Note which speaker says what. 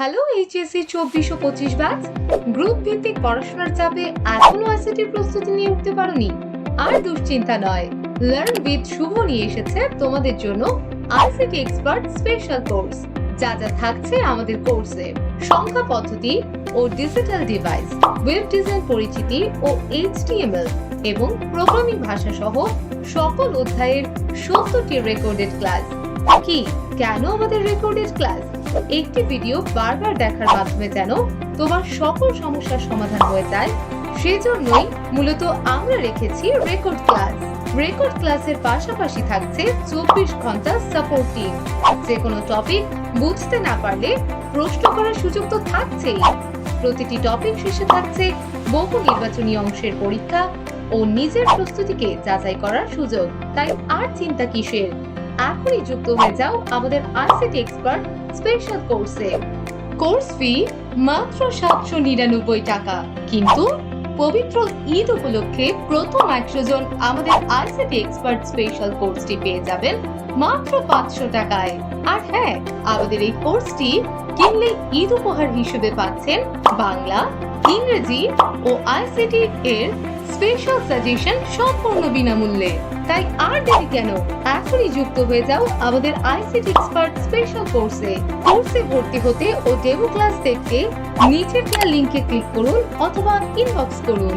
Speaker 1: Hello HSC 2425 batch. Group ভিত্তিক পড়াশোনার চাপে এখনো আইসিটির প্রস্তুতি নিয়ে উঠতে পারোনি? আর দুশ্চিন্তা নয়, লার্ন উইথ শুভ নিয়ে এসেছে তোমাদের জন্য আইসিটি এক্সপার্ট স্পেশাল কোর্স। যা যা থাকছে আমাদের কোর্সে: সংখ্যা পদ্ধতি ও ডিজিটাল ডিভাইস, ওয়েব ডিজাইন পরিচিতি ও এইচটিএমএল এবং প্রোগ্রামিং ভাষা সহ সকল অধ্যায়ের 70টি রেকর্ডেড ক্লাস। কি কেন আমাদের রেকর্ডেড ক্লাস? একটি ভিডিও বারবার দেখার মাধ্যমে যেন তোমার সকল সমস্যার সমাধান হয়ে যায়, সেজন্যই মূলত আমরা রেখেছি রেকর্ড ক্লাস। রেকর্ড ক্লাসের পাশাপাশি থাকছে 24 ঘন্টা সাপোর্ট টিম। যে কোনো টপিক বুঝতে না পারলে প্রশ্ন করার সুযোগ তো থাকছেই। প্রতিটি টপিক শেষে থাকছে বহু নির্বাচনী অংশের পরীক্ষা ও নিজের প্রস্তুতিকে যাচাই করার সুযোগ। তাই আর চিন্তা কিসের? এখনই যুক্ত হয়ে যাও আমাদের আইসিটি এক্সপার্ট স্পেশাল কোর্সে। কোর্স ফি মাত্র 799 টাকা, কিন্তু পবিত্র ঈদ উপলক্ষে প্রথম 100 জন আমাদের আইসিটি এক্সপার্ট স্পেশাল কোর্সটি পেয়ে যাবেন মাত্র 500 টাকায়। আর হ্যাঁ, আমাদের এই কোর্সটি কিনলে ঈদ উপহার হিসেবে পাচ্ছেন বাংলা, ইংরেজি ও আইসিটি এর স্পেশাল সাজেশন সম্পূর্ণ বিনামূল্যে। তাই আর দেরি কেন? এখনই যুক্ত হয়ে যাও আমাদের আইসিটি এক্সপার্ট স্পেশাল কোর্সে। কোর্সে ভর্তি হতে ও ডেমো ক্লাস দেখতে নিচের দেওয়া লিংকে ক্লিক করুন অথবা ইনবক্স করুন।